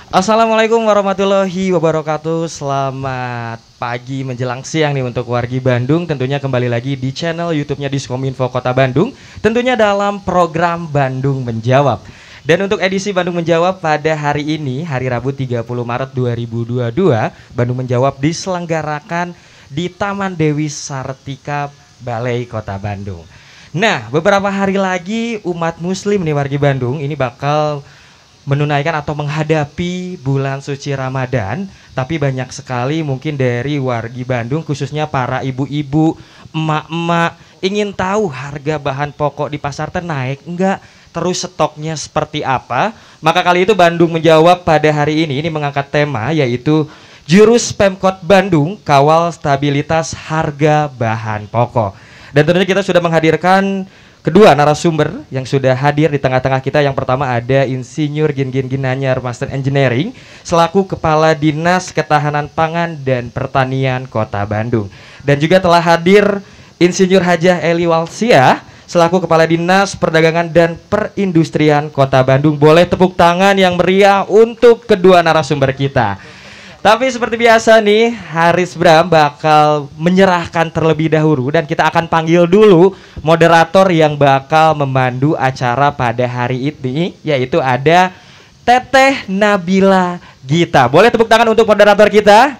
Assalamualaikum warahmatullahi wabarakatuh. Selamat pagi menjelang siang nih untuk wargi Bandung. Tentunya kembali lagi di channel YouTube-nya Diskominfo Kota Bandung. Tentunya dalam program Bandung Menjawab. Dan untuk edisi Bandung Menjawab pada hari ini, hari Rabu 30 Maret 2022, Bandung Menjawab diselenggarakan di Taman Dewi Sartika, Balai Kota Bandung. Nah, beberapa hari lagi umat muslim nih wargi Bandung ini bakal menunaikan atau menghadapi bulan suci Ramadan, tapi banyak sekali mungkin dari wargi Bandung khususnya para ibu-ibu, emak-emak ingin tahu harga bahan pokok di pasar naik enggak, terus stoknya seperti apa. Maka kali itu Bandung Menjawab pada hari ini mengangkat tema yaitu Jurus Pemkot Bandung Kawal Stabilitas Harga Bahan Pokok. Dan tentunya kita sudah menghadirkan kedua narasumber yang sudah hadir di tengah-tengah kita. Yang pertama ada Insinyur Gin Ginanyar Master Engineering selaku Kepala Dinas Ketahanan Pangan dan Pertanian Kota Bandung. Dan juga telah hadir Insinyur Hajah Eli Walsia selaku Kepala Dinas Perdagangan dan Perindustrian Kota Bandung. Boleh tepuk tangan yang meriah untuk kedua narasumber kita. Tapi seperti biasa nih, Haris Bram bakal menyerahkan terlebih dahulu dan kita akan panggil dulu moderator yang bakal memandu acara pada hari ini, yaitu ada Teteh Nabila Gita. Boleh tepuk tangan untuk moderator kita?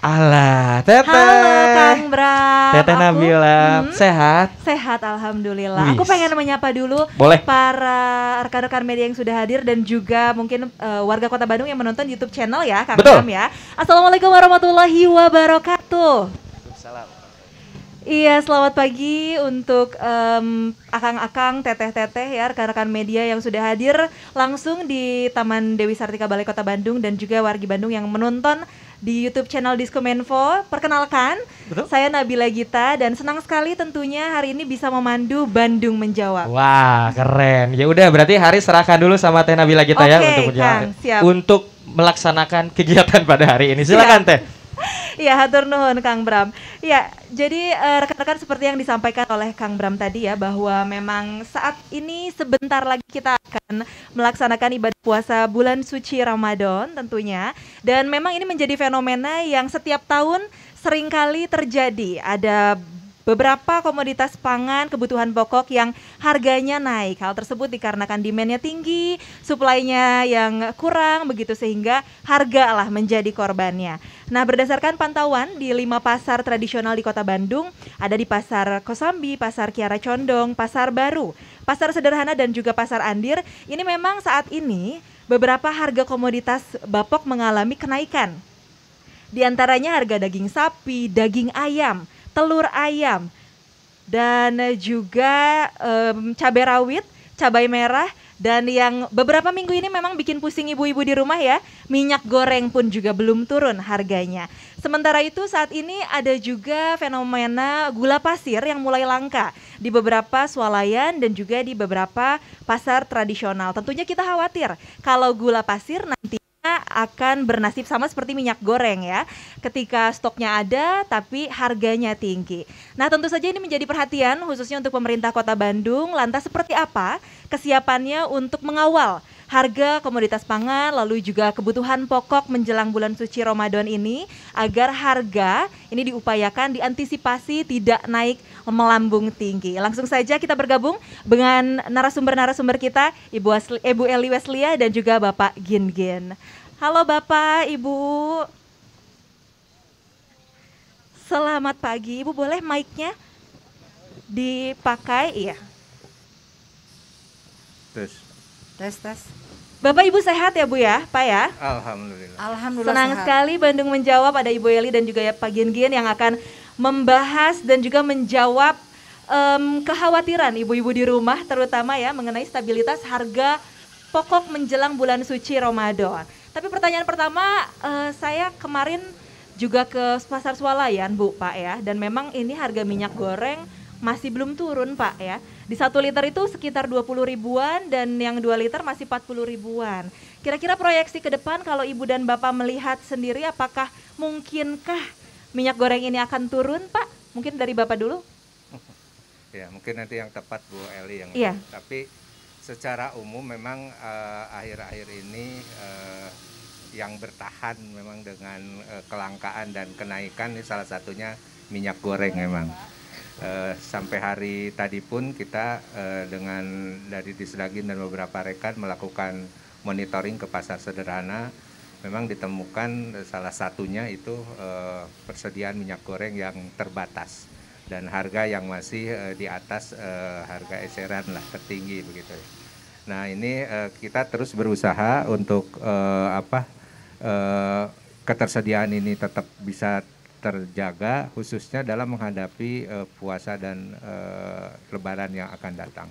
Alah, Teteh. Halo Kang Bram. Teteh Nabila, sehat? Sehat, alhamdulillah. Wih. Aku pengen menyapa dulu Boleh. para rekan-rekan media yang sudah hadir dan juga mungkin warga Kota Bandung yang menonton YouTube channel ya, Kang Betul. Bram ya. Assalamualaikum warahmatullahi wabarakatuh. Iya, selamat pagi untuk akang-akang, teteh-teteh ya, rekan-rekan media yang sudah hadir langsung di Taman Dewi Sartika Balai Kota Bandung dan juga wargi Bandung yang menonton di YouTube channel Diskominfo. Perkenalkan, Betul. saya Nabila Gita dan senang sekali tentunya hari ini bisa memandu Bandung Menjawab. Wah, keren. Ya udah, berarti Haris serahkan dulu sama Teh Nabila Gita ya Oke, untuk menjawab. Kang, siap. Untuk melaksanakan kegiatan pada hari ini. Silakan Teh. Iya, hatur nuhun Kang Bram. Ya, jadi rekan-rekan seperti yang disampaikan oleh Kang Bram tadi ya, bahwa memang saat ini sebentar lagi kita akan melaksanakan ibadah puasa bulan suci Ramadan tentunya. Dan memang ini menjadi fenomena yang setiap tahun seringkali terjadi. Ada beberapa komoditas pangan, kebutuhan pokok yang harganya naik. Hal tersebut dikarenakan demand-nya tinggi, supply-nya yang kurang, begitu sehingga harga lah menjadi korbannya. Nah, berdasarkan pantauan di 5 pasar tradisional di Kota Bandung, ada di Pasar Kosambi, Pasar Kiara Condong, Pasar Baru, Pasar Sederhana dan juga Pasar Andir. Ini memang saat ini beberapa harga komoditas bapok mengalami kenaikan. Di antaranya harga daging sapi, daging ayam, telur ayam, dan juga cabai rawit, cabai merah, dan yang beberapa minggu ini memang bikin pusing ibu-ibu di rumah ya, minyak goreng pun juga belum turun harganya. Sementara itu saat ini ada juga fenomena gula pasir yang mulai langka di beberapa swalayan dan juga di beberapa pasar tradisional. Tentunya kita khawatir kalau gula pasir nanti akan bernasib sama seperti minyak goreng ya, ketika stoknya ada tapi harganya tinggi. Nah, tentu saja ini menjadi perhatian khususnya untuk pemerintah Kota Bandung. Lantas seperti apa kesiapannya untuk mengawal harga komoditas pangan lalu juga kebutuhan pokok menjelang bulan suci Ramadan ini agar harga ini diupayakan diantisipasi tidak naik melambung tinggi. Langsung saja kita bergabung dengan narasumber-narasumber kita, Ibu Eli Weslia dan juga Bapak Gin. Halo Bapak, Ibu. Selamat pagi. Ibu boleh mic-nya dipakai? Iya. Tes. Bapak Ibu sehat ya Bu ya, Pak ya? Alhamdulillah. Alhamdulillah. Senang sekali Bandung Menjawab ada Ibu Eli dan juga Pak Gin yang akan membahas dan juga menjawab kekhawatiran ibu-ibu di rumah terutama ya mengenai stabilitas harga pokok menjelang bulan suci Ramadan. Tapi pertanyaan pertama, saya kemarin juga ke pasar swalayan Bu, Pak ya, dan memang ini harga minyak goreng masih belum turun Pak ya. Di 1 liter itu sekitar 20 ribuan dan yang 2 liter masih 40 ribuan. Kira-kira proyeksi ke depan kalau Ibu dan Bapak melihat sendiri apakah mungkinkah minyak goreng ini akan turun, Pak? Mungkin dari Bapak dulu. Ya, mungkin nanti yang tepat Bu Eli yang Iya. tapi secara umum memang akhir-akhir ini yang bertahan memang dengan kelangkaan dan kenaikan ini salah satunya minyak goreng memang. Sampai hari tadi pun kita dengan dari Disdagin dan beberapa rekan melakukan monitoring ke pasar sederhana, memang ditemukan salah satunya itu persediaan minyak goreng yang terbatas dan harga yang masih di atas harga eceran lah, tertinggi begitu. Nah ini kita terus berusaha untuk ketersediaan ini tetap bisa terjaga, khususnya dalam menghadapi puasa dan Lebaran yang akan datang.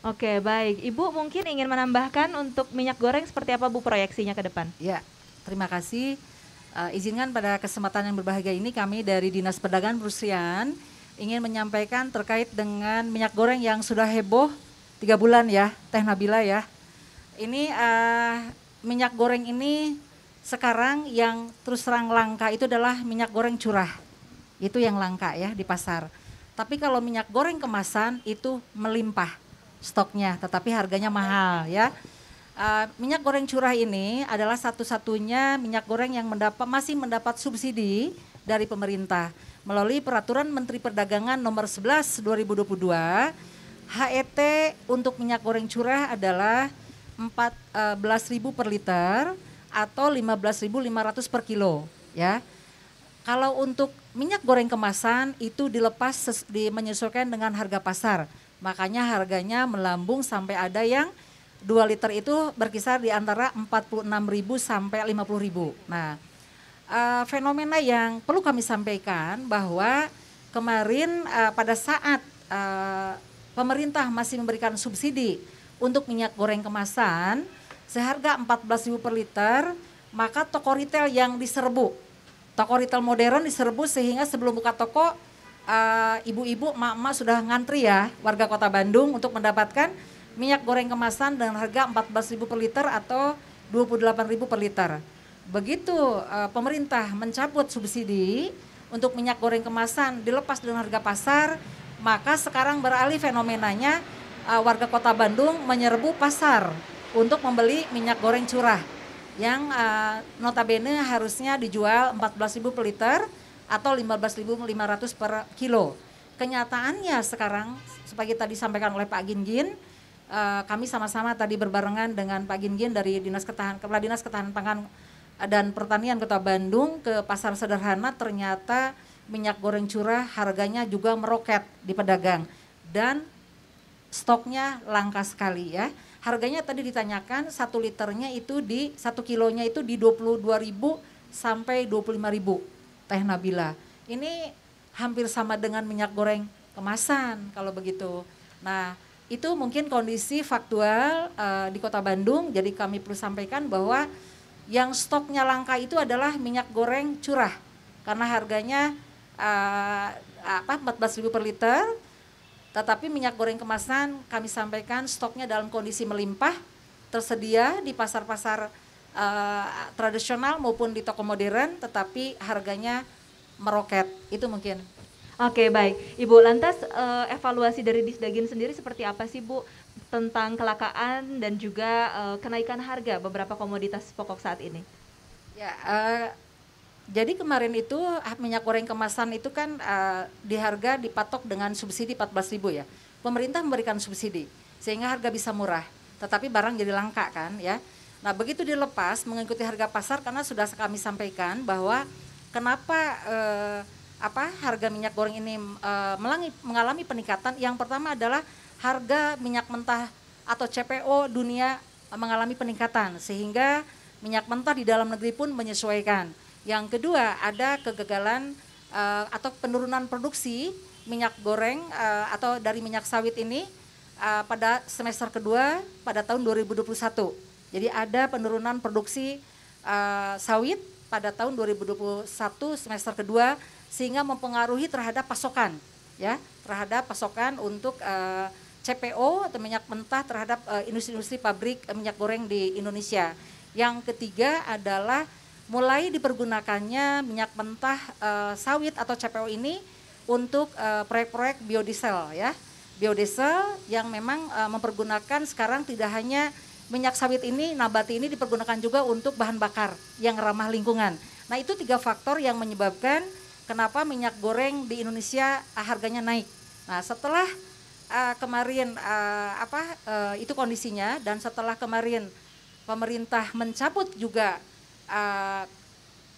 Oke, baik. Ibu mungkin ingin menambahkan untuk minyak goreng seperti apa Bu proyeksinya ke depan? Ya, terima kasih. Izinkan pada kesempatan yang berbahagia ini kami dari Dinas Perdagangan Perindustrian ingin menyampaikan terkait dengan minyak goreng yang sudah heboh 3 bulan ya, Teh Nabila ya. Ini minyak goreng ini sekarang yang terus terang langka itu adalah minyak goreng curah. Itu yang langka ya di pasar. Tapi kalau minyak goreng kemasan itu melimpah stoknya, tetapi harganya mahal ya. Minyak goreng curah ini adalah satu-satunya minyak goreng yang masih mendapat subsidi dari pemerintah melalui Peraturan Menteri Perdagangan Nomor 11 2022. HET untuk minyak goreng curah adalah 14.000 per liter atau 15.500 per kilo ya. Kalau untuk minyak goreng kemasan itu dilepas menyesuaikan dengan harga pasar. Makanya harganya melambung sampai ada yang 2 liter itu berkisar di antara 46.000 sampai 50.000. Nah, fenomena yang perlu kami sampaikan bahwa kemarin pada saat pemerintah masih memberikan subsidi untuk minyak goreng kemasan seharga 14.000 per liter, maka toko retail yang diserbu, toko retail modern diserbu sehingga sebelum buka toko ibu-ibu, emak-emak sudah ngantri ya warga Kota Bandung untuk mendapatkan minyak goreng kemasan dengan harga 14.000 per liter atau 28.000 per liter. Begitu pemerintah mencabut subsidi untuk minyak goreng kemasan dilepas dengan harga pasar, maka sekarang beralih fenomenanya warga Kota Bandung menyerbu pasar untuk membeli minyak goreng curah yang notabene harusnya dijual 14.000 per liter atau 15.500 per kilo. Kenyataannya sekarang seperti tadi disampaikan oleh Pak Gingin, kami sama-sama tadi berbarengan dengan Pak Gingin dari Kepala Dinas Ketahanan Pangan dan Pertanian Kota Bandung ke pasar sederhana, ternyata minyak goreng curah harganya juga meroket di pedagang dan stoknya langka sekali ya. Harganya tadi ditanyakan 1 liternya itu 1 kilonya itu di 22.000 sampai 25.000 Teh Nabila. Ini hampir sama dengan minyak goreng kemasan kalau begitu. Nah, itu mungkin kondisi faktual di Kota Bandung. Jadi kami perlu sampaikan bahwa yang stoknya langka itu adalah minyak goreng curah karena harganya 14.000 per liter. Tetapi minyak goreng kemasan kami sampaikan stoknya dalam kondisi melimpah, tersedia di pasar-pasar tradisional maupun di toko modern, tetapi harganya meroket. Itu mungkin. Oke, baik. Ibu, lantas evaluasi dari Disdagin sendiri seperti apa sih Bu tentang kelangkaan dan juga kenaikan harga beberapa komoditas pokok saat ini? Ya, jadi kemarin itu minyak goreng kemasan itu kan di harga dipatok dengan subsidi 14.000 ya. Pemerintah memberikan subsidi sehingga harga bisa murah, tetapi barang jadi langka kan ya. Nah, begitu dilepas mengikuti harga pasar karena sudah kami sampaikan bahwa kenapa harga minyak goreng ini mengalami peningkatan. Yang pertama adalah harga minyak mentah atau CPO dunia mengalami peningkatan sehingga minyak mentah di dalam negeri pun menyesuaikan. Yang kedua ada kegagalan atau penurunan produksi minyak goreng atau dari minyak sawit ini pada semester kedua pada tahun 2021. Jadi ada penurunan produksi sawit pada tahun 2021 semester kedua sehingga mempengaruhi terhadap pasokan ya terhadap pasokan untuk CPO atau minyak mentah terhadap industri-industri pabrik minyak goreng di Indonesia. Yang ketiga adalah mulai dipergunakannya minyak mentah sawit atau CPO ini untuk proyek-proyek biodiesel ya. Biodiesel yang memang mempergunakan sekarang tidak hanya minyak sawit ini, nabati ini dipergunakan juga untuk bahan bakar yang ramah lingkungan. Nah, itu 3 faktor yang menyebabkan kenapa minyak goreng di Indonesia harganya naik. Nah, setelah kemarin itu kondisinya, dan setelah kemarin pemerintah mencabut juga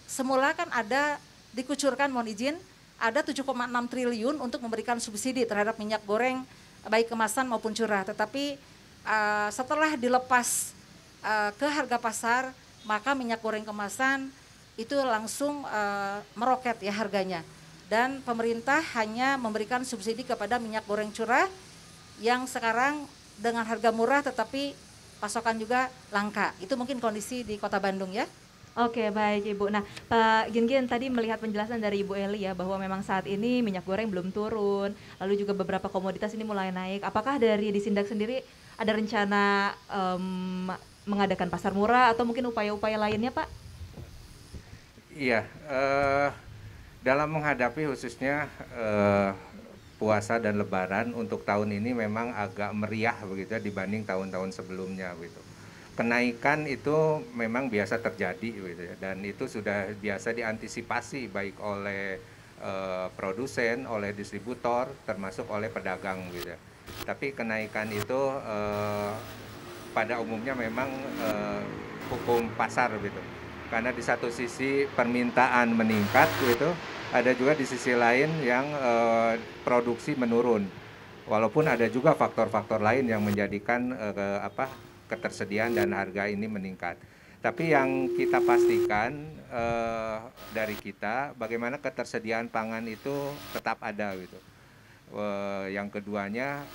semula kan ada dikucurkan, mohon izin, ada 7,6 triliun untuk memberikan subsidi terhadap minyak goreng baik kemasan maupun curah. Tetapi setelah dilepas ke harga pasar, maka minyak goreng kemasan itu langsung meroket ya harganya. Dan pemerintah hanya memberikan subsidi kepada minyak goreng curah yang sekarang dengan harga murah tetapi pasokan juga langka. Itu mungkin kondisi di Kota Bandung ya. Oke, baik Ibu. Nah, Pak Gingin tadi melihat penjelasan dari Ibu Eli ya bahwa memang saat ini minyak goreng belum turun, lalu juga beberapa komoditas ini mulai naik. Apakah dari Disindak sendiri ada rencana mengadakan pasar murah atau mungkin upaya-upaya lainnya, Pak? Iya, dalam menghadapi khususnya puasa dan Lebaran untuk tahun ini memang agak meriah begitu ya dibanding tahun-tahun sebelumnya gitu. Kenaikan itu memang biasa terjadi gitu ya, dan itu sudah biasa diantisipasi baik oleh produsen, oleh distributor, termasuk oleh pedagang gitu ya. Tapi kenaikan itu pada umumnya memang hukum pasar gitu. Karena di satu sisi permintaan meningkat gitu, ada juga di sisi lain yang produksi menurun. Walaupun ada juga faktor-faktor lain yang menjadikan ketersediaan dan harga ini meningkat. Tapi yang kita pastikan dari kita, bagaimana ketersediaan pangan itu tetap ada gitu. Yang keduanya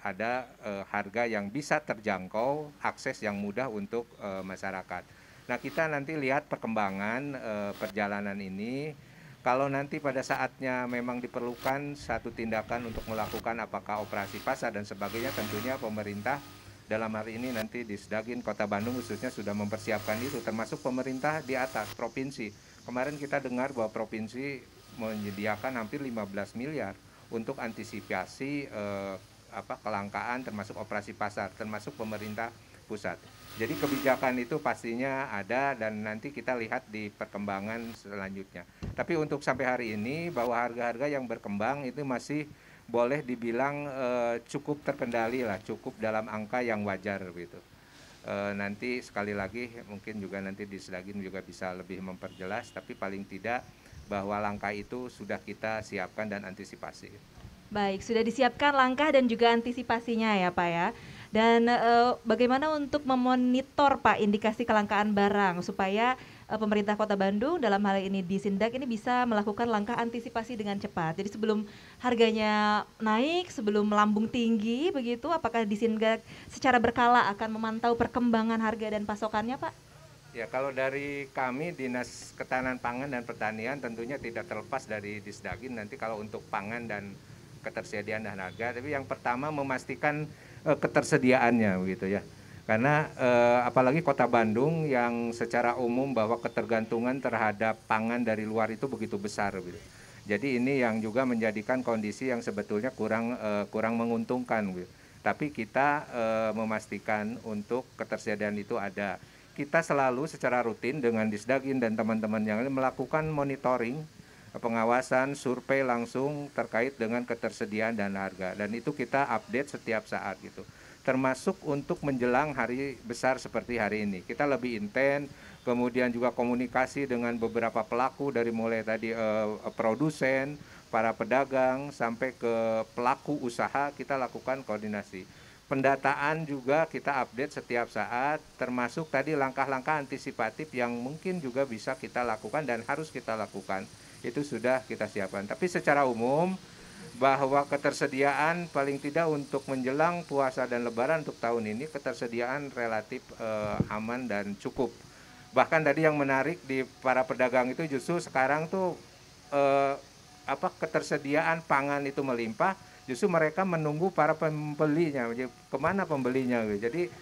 ada harga yang bisa terjangkau, akses yang mudah untuk masyarakat. Nah, kita nanti lihat perkembangan perjalanan ini. Kalau nanti pada saatnya memang diperlukan satu tindakan untuk melakukan apakah operasi pasar dan sebagainya, tentunya pemerintah dalam hari ini nanti di Disdagin Kota Bandung khususnya sudah mempersiapkan itu, termasuk pemerintah di atas provinsi. Kemarin kita dengar bahwa provinsi menyediakan hampir 15 miliar untuk antisipasi kelangkaan termasuk operasi pasar, termasuk pemerintah pusat. Jadi kebijakan itu pastinya ada dan nanti kita lihat di perkembangan selanjutnya. Tapi untuk sampai hari ini bahwa harga-harga yang berkembang itu masih boleh dibilang cukup terkendali lah, cukup dalam angka yang wajar gitu. Nanti sekali lagi mungkin juga nanti di Disdagin juga bisa lebih memperjelas, tapi paling tidak bahwa langkah itu sudah kita siapkan dan antisipasi. Baik, sudah disiapkan langkah dan juga antisipasinya ya Pak ya. Dan bagaimana untuk memonitor Pak indikasi kelangkaan barang supaya pemerintah Kota Bandung dalam hal ini Disindak ini bisa melakukan langkah antisipasi dengan cepat. Jadi sebelum harganya naik, sebelum melambung tinggi begitu, apakah Disindak secara berkala akan memantau perkembangan harga dan pasokannya Pak? Ya, kalau dari kami Dinas Ketahanan Pangan dan Pertanian tentunya tidak terlepas dari Disdagin nanti kalau untuk pangan dan ketersediaan dan harga. Tapi yang pertama memastikan ketersediaannya begitu ya. Karena apalagi Kota Bandung yang secara umum bahwa ketergantungan terhadap pangan dari luar itu begitu besar gitu. Jadi ini yang juga menjadikan kondisi yang sebetulnya kurang menguntungkan gitu. Tapi kita memastikan untuk ketersediaan itu ada. Kita selalu secara rutin dengan Disdagin dan teman-teman yang lain melakukan monitoring, pengawasan, survei langsung terkait dengan ketersediaan dan harga. Dan itu kita update setiap saat gitu. Termasuk untuk menjelang hari besar seperti hari ini. Kita lebih intens, kemudian juga komunikasi dengan beberapa pelaku dari mulai tadi produsen, para pedagang, sampai ke pelaku usaha kita lakukan koordinasi. Pendataan juga kita update setiap saat, termasuk tadi langkah-langkah antisipatif yang mungkin juga bisa kita lakukan dan harus kita lakukan. Itu sudah kita siapkan. Tapi secara umum bahwa ketersediaan paling tidak untuk menjelang puasa dan Lebaran untuk tahun ini ketersediaan relatif aman dan cukup. Bahkan tadi yang menarik di para pedagang itu justru sekarang tuh ketersediaan pangan itu melimpah, justru mereka menunggu para pembelinya. Jadi, kemana pembelinya? Jadi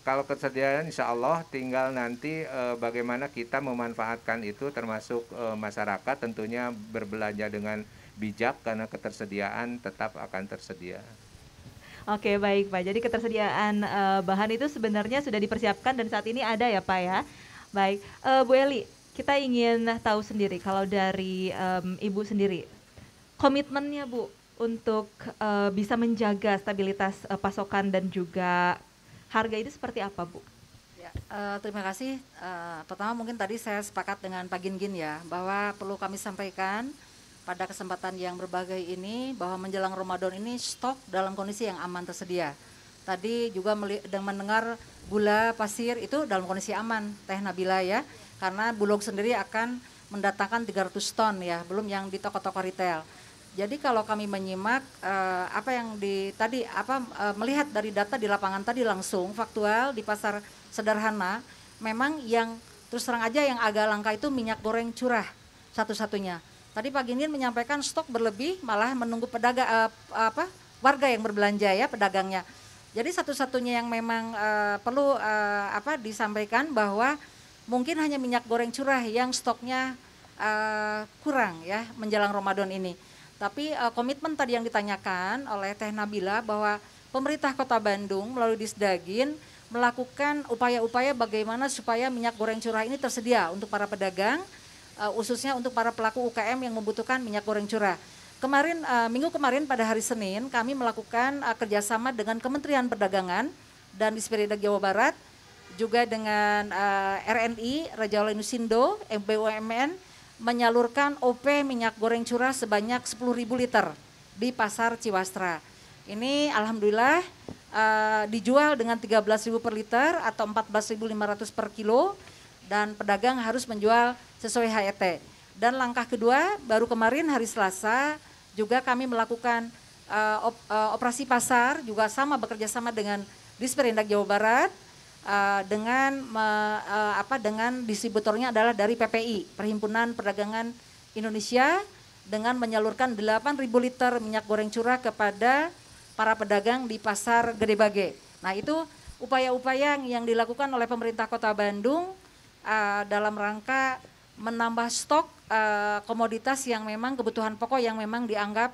kalau ketersediaan insya Allah tinggal nanti bagaimana kita memanfaatkan itu, termasuk masyarakat tentunya berbelanja dengan bijak karena ketersediaan tetap akan tersedia. Oke, baik Pak. Jadi ketersediaan bahan itu sebenarnya sudah dipersiapkan dan saat ini ada ya Pak ya. Baik, Bu Eli, kita ingin tahu sendiri kalau dari Ibu sendiri, komitmennya Bu untuk bisa menjaga stabilitas pasokan dan juga harga itu seperti apa Bu? Ya, terima kasih. Pertama mungkin tadi saya sepakat dengan Pak Gingin ya, bahwa perlu kami sampaikan pada kesempatan yang berbagai ini bahwa menjelang Ramadan ini stok dalam kondisi yang aman tersedia. Tadi juga mendengar gula pasir itu dalam kondisi aman, Teh Nabila ya, karena Bulog sendiri akan mendatangkan 300 ton ya, belum yang di toko-toko retail. Jadi kalau kami menyimak melihat dari data di lapangan tadi langsung faktual di pasar sederhana, memang yang terus terang aja yang agak langka itu minyak goreng curah satu-satunya. Tadi Pak Gingin menyampaikan stok berlebih, malah menunggu warga yang berbelanja ya, pedagangnya. Jadi satu-satunya yang memang perlu disampaikan bahwa mungkin hanya minyak goreng curah yang stoknya kurang ya menjelang Ramadan ini. Tapi komitmen tadi yang ditanyakan oleh Teh Nabila bahwa pemerintah Kota Bandung melalui Disdagin melakukan upaya-upaya bagaimana supaya minyak goreng curah ini tersedia untuk para pedagang, khususnya untuk para pelaku UKM yang membutuhkan minyak goreng curah. Minggu kemarin pada hari Senin kami melakukan kerjasama dengan Kementerian Perdagangan dan Disperindak Jawa Barat, juga dengan RNI, Raja Wali Nusindo, BUMN, menyalurkan OP minyak goreng curah sebanyak 10.000 liter di pasar Ciwastra. Ini alhamdulillah dijual dengan 13.000 per liter atau 14.500 per kilo, dan pedagang harus menjual sesuai HET. Dan langkah kedua, baru kemarin hari Selasa juga kami melakukan operasi pasar, juga sama bekerja sama dengan Disperindak Jawa Barat, dengan distributornya adalah dari PPI, Perhimpunan Perdagangan Indonesia, dengan menyalurkan 8.000 liter minyak goreng curah kepada para pedagang di pasar Gede Bage. Nah itu upaya-upaya yang dilakukan oleh pemerintah Kota Bandung dalam rangka menambah stok komoditas yang memang kebutuhan pokok yang memang dianggap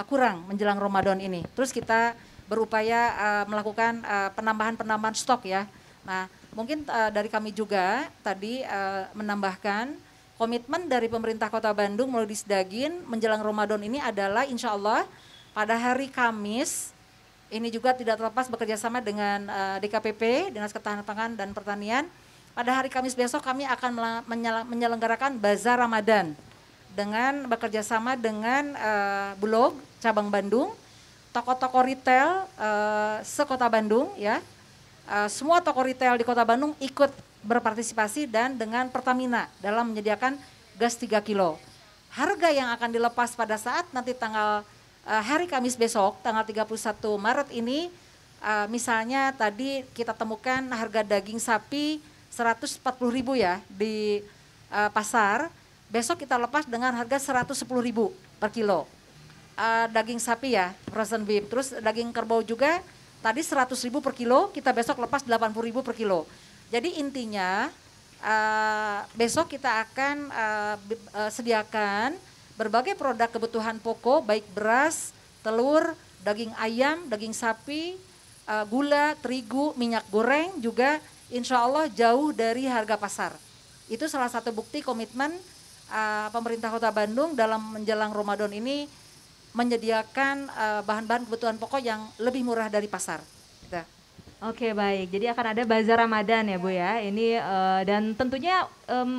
kurang menjelang Ramadan ini. Terus kita berupaya melakukan penambahan stok ya. Nah mungkin dari kami juga tadi menambahkan komitmen dari pemerintah Kota Bandung melalui Disdagin menjelang Ramadan ini adalah insya Allah pada hari Kamis ini juga tidak terlepas bekerja sama dengan DKPP, Dinas Ketahanan Pangan dan Pertanian. Pada hari Kamis besok kami akan menyelenggarakan Bazar Ramadan dengan bekerja sama dengan Bulog cabang Bandung, toko-toko retail se-Kota Bandung ya. Semua toko retail di Kota Bandung ikut berpartisipasi dan dengan Pertamina dalam menyediakan gas 3 kilo. Harga yang akan dilepas pada saat nanti tanggal hari Kamis besok tanggal 31 Maret ini, misalnya tadi kita temukan harga daging sapi 140.000 ya di pasar, besok kita lepas dengan harga 110.000 per kilo. Daging sapi ya, frozen beef. Terus daging kerbau juga tadi 100.000 per kilo, kita besok lepas 80.000 per kilo. Jadi intinya besok kita akan sediakan berbagai produk kebutuhan pokok, baik beras, telur, daging ayam, daging sapi, gula, terigu, minyak goreng juga insya Allah jauh dari harga pasar. Itu salah satu bukti komitmen pemerintah Kota Bandung dalam menjelang Ramadan ini menyediakan bahan-bahan kebutuhan pokok yang lebih murah dari pasar. Gitu. Oke baik, jadi akan ada Bazar Ramadan ya Bu ya. Ini dan tentunya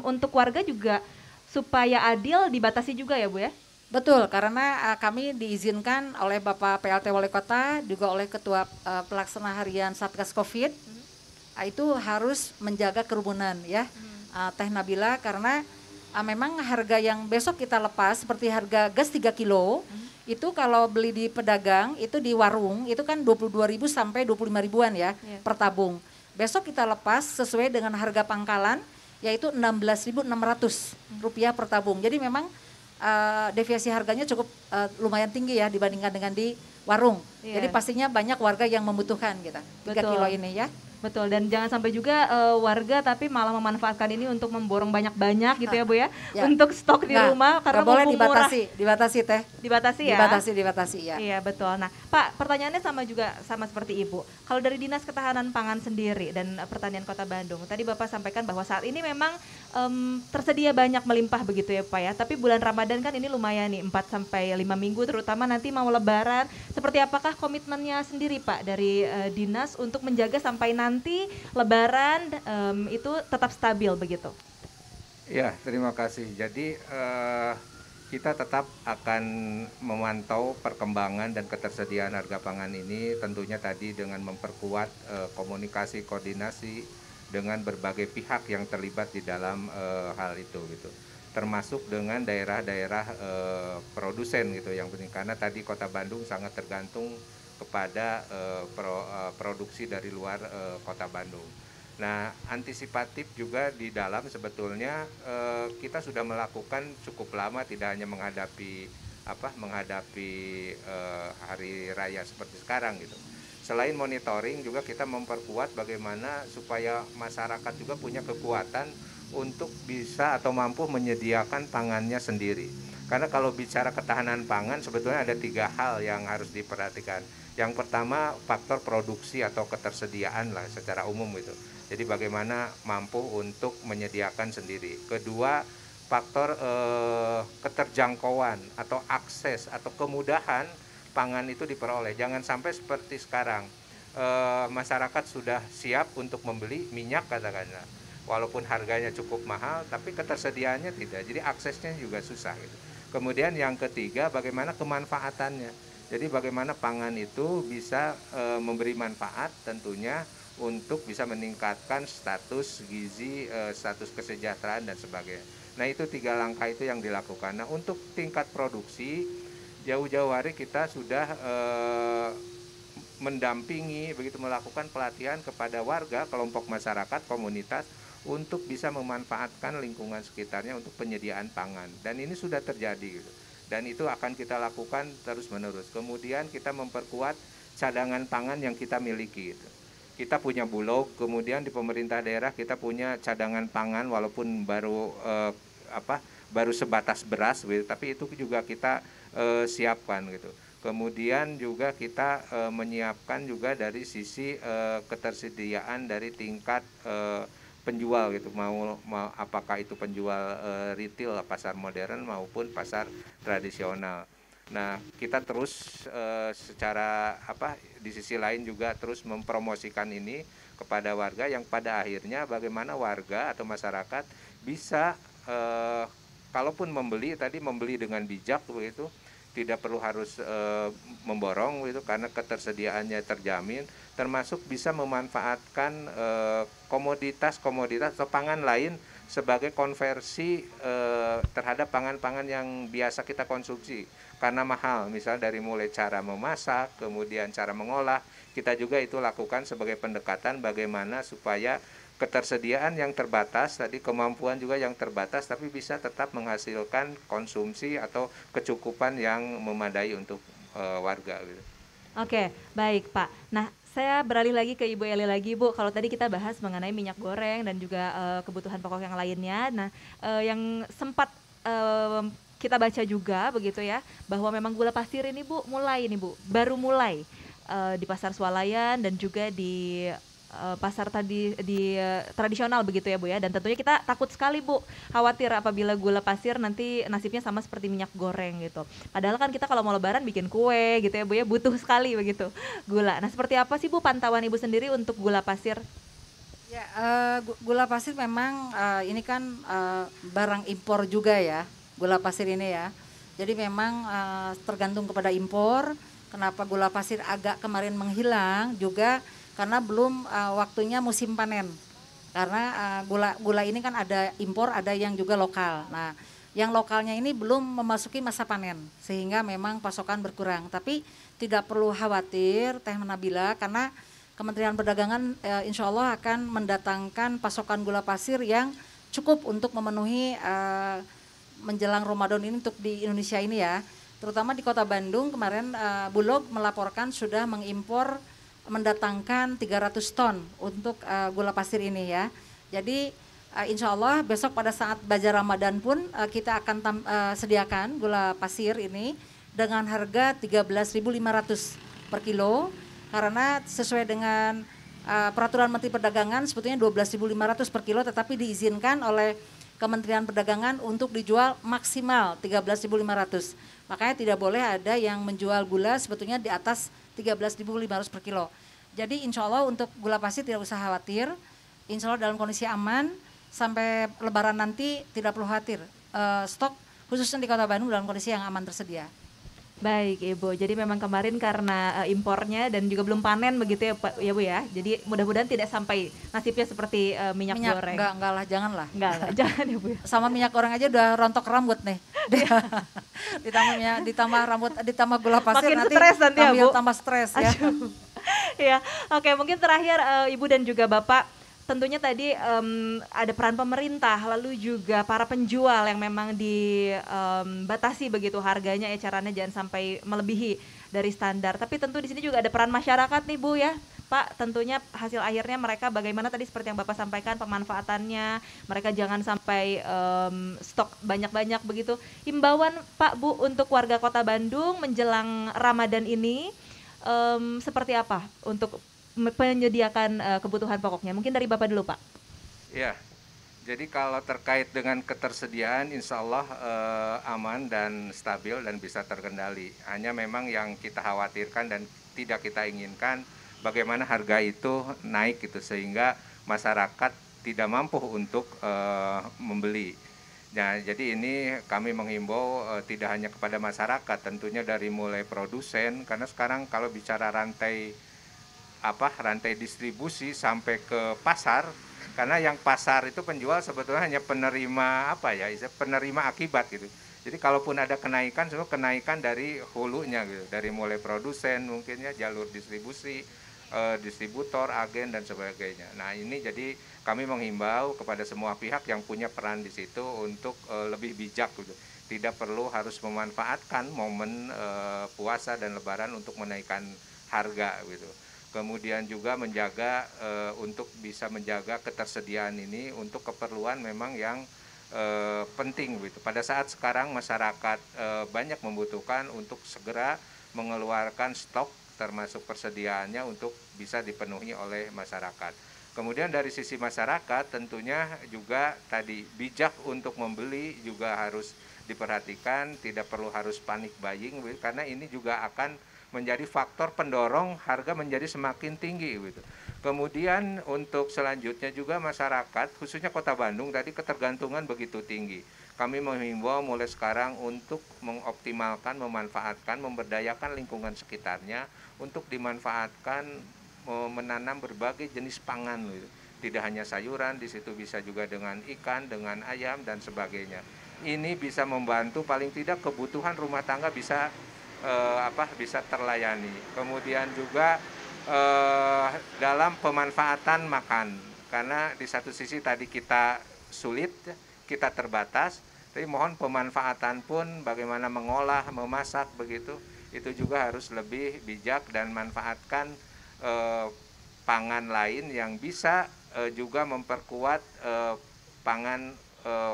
untuk warga juga supaya adil dibatasi juga ya Bu ya. Betul, karena kami diizinkan oleh Bapak PLT Wali Kota, juga oleh Ketua Pelaksana Harian Satgas Covid, itu harus menjaga kerumunan ya, Teh Nabila, karena memang harga yang besok kita lepas seperti harga gas 3 kilo, itu kalau beli di pedagang, itu di warung, itu kan 22.000 sampai 25.000-an ya per tabung. Besok kita lepas sesuai dengan harga pangkalan, yaitu 16.600 rupiah per tabung. Jadi memang deviasi harganya cukup lumayan tinggi ya dibandingkan dengan di warung. Iya. Jadi pastinya banyak warga yang membutuhkan gitu 3 Betul. kilo ini ya. Betul, dan jangan sampai juga warga tapi malah memanfaatkan ini untuk memborong banyak-banyak gitu ya Bu ya, Ya. untuk stok di Nggak, rumah karena nggak boleh mumpung murah. dibatasi teh. Dibatasi ya? Dibatasi ya. Iya betul. Nah Pak, pertanyaannya sama seperti Ibu. Kalau dari Dinas Ketahanan Pangan sendiri dan Pertanian Kota Bandung, tadi Bapak sampaikan bahwa saat ini memang tersedia banyak melimpah begitu ya Pak ya. Tapi bulan Ramadan kan ini lumayan nih 4 sampai 5 minggu, terutama nanti mau Lebaran. Seperti apakah komitmennya sendiri Pak dari Dinas untuk menjaga sampai nanti Lebaran itu tetap stabil begitu? Ya, terima kasih. Jadi kita tetap akan memantau perkembangan dan ketersediaan harga pangan ini, tentunya tadi dengan memperkuat komunikasi koordinasi dengan berbagai pihak yang terlibat di dalam hal itu gitu. Termasuk dengan daerah-daerah produsen gitu yang penting, karena tadi Kota Bandung sangat tergantung kepada produksi dari luar Kota Bandung. Nah, antisipatif juga di dalam sebetulnya kita sudah melakukan cukup lama, tidak hanya menghadapi hari raya seperti sekarang gitu. Selain monitoring juga kita memperkuat bagaimana supaya masyarakat juga punya kekuatan untuk bisa atau mampu menyediakan pangannya sendiri. Karena kalau bicara ketahanan pangan sebetulnya ada 3 hal yang harus diperhatikan. Yang pertama faktor produksi atau ketersediaan lah secara umum itu. Jadi bagaimana mampu untuk menyediakan sendiri. Kedua, faktor keterjangkauan atau akses atau kemudahan pangan itu diperoleh. Jangan sampai seperti sekarang masyarakat sudah siap untuk membeli minyak katakanlah. Walaupun harganya cukup mahal, tapi ketersediaannya tidak. Jadi aksesnya juga susah gitu. Kemudian yang ketiga, bagaimana kemanfaatannya. Jadi bagaimana pangan itu bisa memberi manfaat tentunya untuk bisa meningkatkan status gizi, status kesejahteraan dan sebagainya. Nah itu 3 langkah itu yang dilakukan. Nah untuk tingkat produksi, jauh-jauh hari kita sudah mendampingi, begitu melakukan pelatihan kepada warga, kelompok masyarakat, komunitas, untuk bisa memanfaatkan lingkungan sekitarnya untuk penyediaan pangan. Dan ini sudah terjadi gitu. Dan itu akan kita lakukan terus-menerus. Kemudian kita memperkuat cadangan pangan yang kita miliki gitu. Kita punya Bulog, kemudian di pemerintah daerah kita punya cadangan pangan walaupun baru sebatas beras gitu, tapi itu juga kita siapkan gitu. Kemudian juga kita menyiapkan juga dari sisi ketersediaan dari tingkat penjual gitu, mau apakah itu penjual retail, pasar modern maupun pasar tradisional. Nah, kita terus secara di sisi lain juga terus mempromosikan ini kepada warga yang pada akhirnya bagaimana warga atau masyarakat bisa kalaupun membeli dengan bijak begitu, tidak perlu harus memborong gitu karena ketersediaannya terjamin, termasuk bisa memanfaatkan komoditas atau pangan lain sebagai konversi terhadap pangan-pangan yang biasa kita konsumsi karena mahal, misalnya dari mulai cara memasak, kemudian cara mengolah, kita juga itu lakukan sebagai pendekatan bagaimana supaya ketersediaan yang terbatas, tadi kemampuan juga yang terbatas, tapi bisa tetap menghasilkan konsumsi atau kecukupan yang memadai untuk warga. Gitu. Oke, baik Pak. Nah, saya beralih lagi ke Ibu Eli lagi Bu. Kalau tadi kita bahas mengenai minyak goreng dan juga kebutuhan pokok yang lainnya. Nah, yang sempat kita baca juga begitu ya, bahwa memang gula pasir ini Bu baru mulai di pasar swalayan dan juga di pasar tadi di tradisional begitu ya Bu ya, dan tentunya kita takut sekali Bu, khawatir apabila gula pasir nanti nasibnya sama seperti minyak goreng gitu. Padahal kan kita kalau mau lebaran bikin kue gitu ya Bu ya, butuh sekali begitu gula. Nah seperti apa sih Bu pantauan Ibu sendiri untuk gula pasir? Ya, gula pasir memang ini kan barang impor juga ya, gula pasir ini ya. Jadi memang tergantung kepada impor. Kenapa gula pasir agak kemarin menghilang juga karena belum waktunya musim panen. Karena gula ini kan ada impor, ada yang juga lokal. Nah, yang lokalnya ini belum memasuki masa panen sehingga memang pasokan berkurang. Tapi tidak perlu khawatir Teh Nabila karena Kementerian Perdagangan insya Allah akan mendatangkan pasokan gula pasir yang cukup untuk memenuhi menjelang Ramadan ini untuk di Indonesia ini ya. Terutama di Kota Bandung kemarin Bulog melaporkan sudah mengimpor mendatangkan 300 ton untuk gula pasir ini ya. Jadi insya Allah besok pada saat Bazar Ramadan pun kita akan sediakan gula pasir ini dengan harga 13.500 per kilo, karena sesuai dengan peraturan Menteri Perdagangan sebetulnya 12.500 per kilo, tetapi diizinkan oleh Kementerian Perdagangan untuk dijual maksimal 13.500. Makanya tidak boleh ada yang menjual gula sebetulnya di atas 13.500 per kilo. Jadi insya Allah untuk gula pasir tidak usah khawatir, insya Allah dalam kondisi aman, sampai Lebaran nanti tidak perlu khawatir. Stok khususnya di Kota Bandung dalam kondisi yang aman tersedia. Baik Ibu, jadi memang kemarin karena impornya dan juga belum panen begitu ya Pak ya Bu ya. Jadi mudah-mudahan tidak sampai nasibnya seperti minyak goreng. Enggak lah, janganlah. Enggak, jangan ya Bu. Sama minyak goreng aja udah rontok rambut nih. ditambah rambut, ditambah gula pasir, makin stres nanti ya Bu. Tambah stres ya. Ya, oke, mungkin terakhir Ibu dan juga Bapak, tentunya tadi ada peran pemerintah, lalu juga para penjual yang memang dibatasi begitu harganya ya, caranya jangan sampai melebihi dari standar. Tapi tentu di sini juga ada peran masyarakat nih Bu ya, Pak. Tentunya hasil akhirnya mereka bagaimana tadi seperti yang Bapak sampaikan, pemanfaatannya, mereka jangan sampai stok banyak-banyak begitu. Himbauan Pak Bu untuk warga Kota Bandung menjelang Ramadan ini seperti apa untuk menyediakan kebutuhan pokoknya? Mungkin dari Bapak dulu Pak. Ya, jadi kalau terkait dengan ketersediaan insya Allah aman dan stabil dan bisa terkendali. Hanya memang yang kita khawatirkan dan tidak kita inginkan bagaimana harga itu naik gitu, sehingga masyarakat tidak mampu untuk membeli. Nah, jadi ini kami menghimbau tidak hanya kepada masyarakat, tentunya dari mulai produsen, karena sekarang kalau bicara rantai distribusi sampai ke pasar, karena yang pasar itu penjual sebetulnya hanya penerima penerima akibat gitu. Jadi kalaupun ada kenaikan, semua kenaikan dari hulunya gitu, dari mulai produsen mungkin ya, jalur distribusi, distributor, agen dan sebagainya. Nah ini jadi kami menghimbau kepada semua pihak yang punya peran di situ untuk lebih bijak gitu. Tidak perlu harus memanfaatkan momen puasa dan Lebaran untuk menaikkan harga gitu. Kemudian juga menjaga untuk bisa menjaga ketersediaan ini untuk keperluan memang yang penting gitu. Pada saat sekarang masyarakat banyak membutuhkan untuk segera mengeluarkan stok termasuk persediaannya untuk bisa dipenuhi oleh masyarakat. Kemudian dari sisi masyarakat tentunya juga tadi bijak untuk membeli juga harus diperhatikan, tidak perlu harus panik buying karena ini juga akan menjadi faktor pendorong harga menjadi semakin tinggi gitu. Kemudian untuk selanjutnya juga masyarakat khususnya Kota Bandung tadi ketergantungan begitu tinggi. Kami menghimbau mulai sekarang untuk mengoptimalkan, memanfaatkan, memberdayakan lingkungan sekitarnya untuk dimanfaatkan menanam berbagai jenis pangan gitu. Tidak hanya sayuran, di situ bisa juga dengan ikan, dengan ayam dan sebagainya. Ini bisa membantu paling tidak kebutuhan rumah tangga bisa bisa terlayani. Kemudian juga dalam pemanfaatan makan, karena di satu sisi tadi kita sulit, kita terbatas, tapi mohon pemanfaatan pun bagaimana mengolah, memasak begitu, itu juga harus lebih bijak dan manfaatkan pangan lain yang bisa juga memperkuat pangan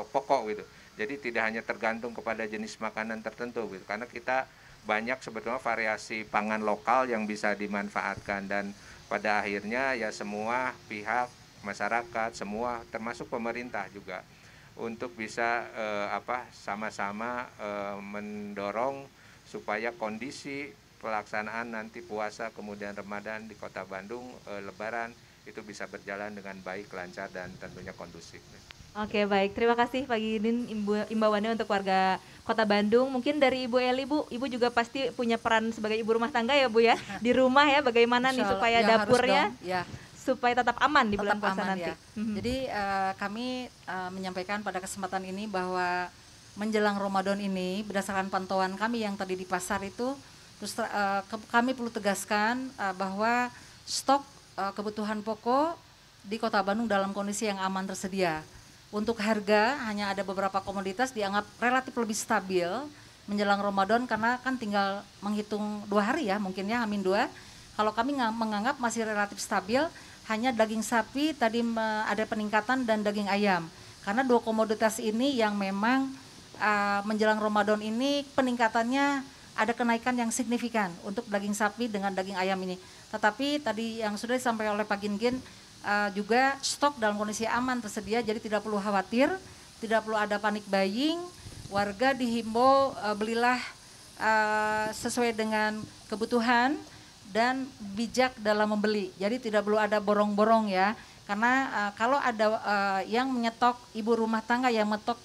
pokok gitu. Jadi tidak hanya tergantung kepada jenis makanan tertentu gitu, karena kita banyak sebetulnya variasi pangan lokal yang bisa dimanfaatkan dan pada akhirnya ya semua pihak masyarakat semua termasuk pemerintah juga untuk bisa sama-sama mendorong supaya kondisi pelaksanaan nanti puasa kemudian Ramadan di Kota Bandung Lebaran itu bisa berjalan dengan baik, lancar dan tentunya kondusif. Oke baik, terima kasih Pak Gidin imbauannya untuk warga Kota Bandung. Mungkin dari Ibu Eli, Ibu juga pasti punya peran sebagai ibu rumah tangga ya Bu ya, di rumah ya, bagaimana nih supaya ya, dapurnya supaya tetap aman di bulan puasa nanti. Ya. Jadi kami menyampaikan pada kesempatan ini bahwa menjelang Ramadan ini berdasarkan pantauan kami yang tadi di pasar itu, terus kami perlu tegaskan bahwa stok kebutuhan pokok di Kota Bandung dalam kondisi yang aman tersedia. Untuk harga hanya ada beberapa komoditas dianggap relatif lebih stabil menjelang Ramadan karena kan tinggal menghitung 2 hari ya, mungkin ya H-2. Kalau kami menganggap masih relatif stabil, hanya daging sapi tadi ada peningkatan dan daging ayam. Karena 2 komoditas ini yang memang menjelang Ramadan ini peningkatannya ada kenaikan yang signifikan untuk daging sapi dengan daging ayam ini. Tetapi tadi yang sudah disampaikan oleh Pak Gingin juga stok dalam kondisi aman tersedia, jadi tidak perlu khawatir, tidak perlu ada panik buying. Warga dihimbau belilah sesuai dengan kebutuhan dan bijak dalam membeli. Jadi tidak perlu ada borong-borong ya. Karena kalau ada yang menyetok, ibu rumah tangga yang menyetok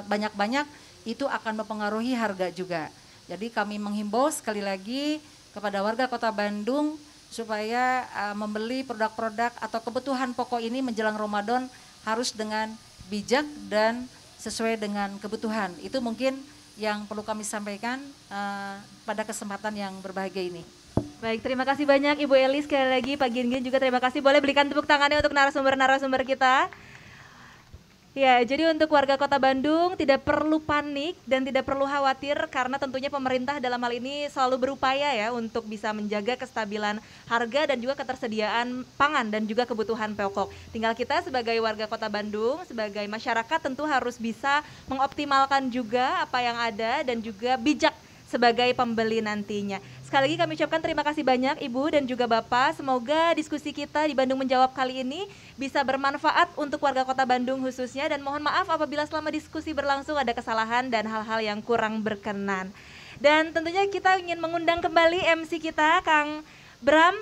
banyak-banyak, itu akan mempengaruhi harga juga. Jadi kami menghimbau sekali lagi kepada warga Kota Bandung supaya membeli produk-produk atau kebutuhan pokok ini menjelang Ramadan harus dengan bijak dan sesuai dengan kebutuhan. Itu mungkin yang perlu kami sampaikan pada kesempatan yang berbahagia ini. Baik, terima kasih banyak Ibu Eli, sekali lagi Pak Gingin juga terima kasih. Boleh berikan tepuk tangannya untuk narasumber-narasumber kita. Ya, jadi untuk warga Kota Bandung tidak perlu panik dan tidak perlu khawatir karena tentunya pemerintah dalam hal ini selalu berupaya ya untuk bisa menjaga kestabilan harga dan juga ketersediaan pangan dan juga kebutuhan pokok. Tinggal kita sebagai warga Kota Bandung, sebagai masyarakat tentu harus bisa mengoptimalkan juga apa yang ada dan juga bijak sebagai pembeli nantinya. Sekali lagi kami ucapkan terima kasih banyak Ibu dan juga Bapak. Semoga diskusi kita di Bandung Menjawab kali ini bisa bermanfaat untuk warga Kota Bandung khususnya, dan mohon maaf apabila selama diskusi berlangsung ada kesalahan dan hal-hal yang kurang berkenan. Dan tentunya kita ingin mengundang kembali MC kita Kang Bram.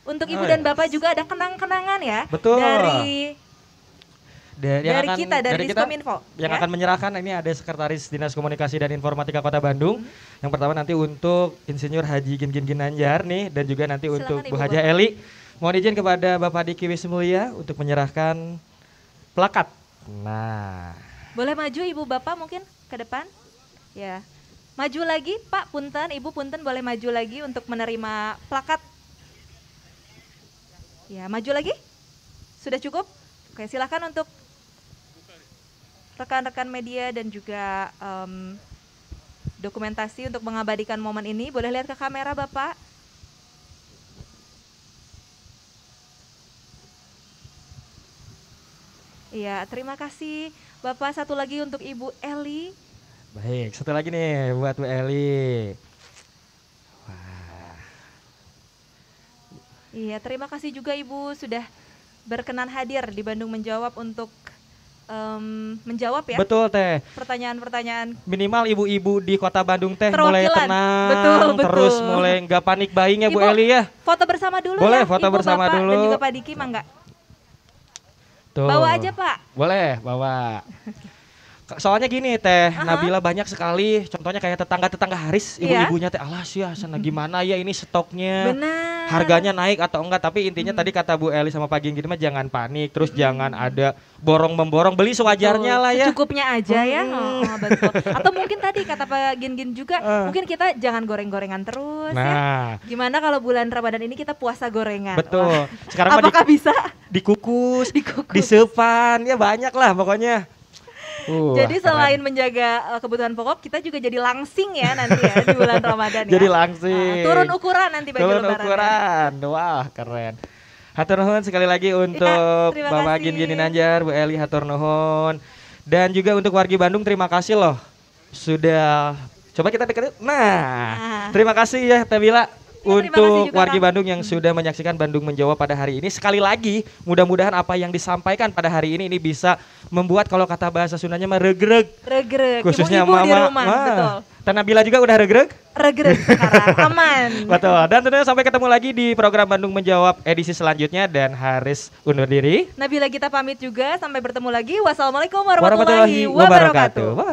Untuk Ibu dan Bapak juga ada kenang-kenangan ya. Betul. Dari Diskominfo. Yang akan menyerahkan ini ada Sekretaris Dinas Komunikasi dan Informatika Kota Bandung. Yang pertama nanti untuk Insinyur Haji Gingin Ginanjar nih, dan juga nanti Silakan untuk Ibu Bu Haja Bapak. Eli. Mohon izin kepada Bapak Diki Wismulya untuk menyerahkan plakat. Nah, Boleh maju Ibu Bapak mungkin ke depan? Ya. Maju lagi Pak, punten, Ibu punten boleh maju lagi untuk menerima plakat. Ya, maju lagi? Sudah cukup? Oke, silakan untuk rekan-rekan media dan juga dokumentasi untuk mengabadikan momen ini. Boleh lihat ke kamera Bapak? Iya, terima kasih Bapak. Satu lagi untuk Ibu Eli. baik, satu lagi nih buat Bu Eli. Wah. Iya, terima kasih juga Ibu sudah berkenan hadir di Bandung Menjawab untuk menjawab ya Betul Teh. pertanyaan-pertanyaan. Minimal ibu-ibu di Kota Bandung teh mulai Perwakilan. tenang, Betul. terus mulai nggak panik buying ya Bu Ibu, Eli ya. Foto bersama dulu Boleh, ya. foto Ibu, bersama Bapak, dulu. dan juga Pak Diki, mangga. Tuh. Bawa aja Pak. Boleh, bawa. Soalnya gini Teh, Nabila banyak sekali, contohnya kayak tetangga-tetangga Haris, ibu-ibunya Teh, alas ya, sana gimana ya ini stoknya, Benar. harganya naik atau enggak, tapi intinya tadi kata Bu Eli sama Pak Gingin mah jangan panik, terus jangan ada borong-memborong, beli sewajarnya lah ya. Secukupnya aja ya. Oh, betul. Atau mungkin tadi kata Pak Gingin juga, mungkin kita jangan goreng-gorengan terus ya. Nah, Gimana kalau bulan Ramadan ini kita puasa gorengan? betul. Wah, Sekarang mah apakah bisa? dikukus, Dikukus. disepan, ya banyak lah pokoknya. Jadi Keren. selain menjaga kebutuhan pokok, kita juga jadi langsing ya nanti ya di bulan Ramadan ya. Jadi langsing. Turun ukuran nanti bagi Turun lebaran. ya. ukuran. Wah, keren. Hatur nuhun sekali lagi untuk terima Bapak kasih. Gingin Nanjar, Bu Eli hatur nuhun. Dan juga untuk wargi Bandung terima kasih loh sudah coba kita dekat. Nah, terima kasih ya Teh Bila. terima kasih Untuk juga, wargi Kang. Bandung yang sudah menyaksikan Bandung Menjawab pada hari ini, sekali lagi mudah-mudahan apa yang disampaikan pada hari ini bisa membuat kalau kata bahasa Sundanya mah regreg. Regreg. Khususnya Ibu-ibu di mama. rumah, Wah. betul. Teh Nabila juga udah regreg? Regreg sekarang, aman. Betul. Dan tentunya sampai ketemu lagi di program Bandung Menjawab edisi selanjutnya, dan Haris undur diri. Nabila kita pamit juga, sampai bertemu lagi. Wassalamualaikum Warahmatullahi warahmatullahi wabarakatuh. wabarakatuh.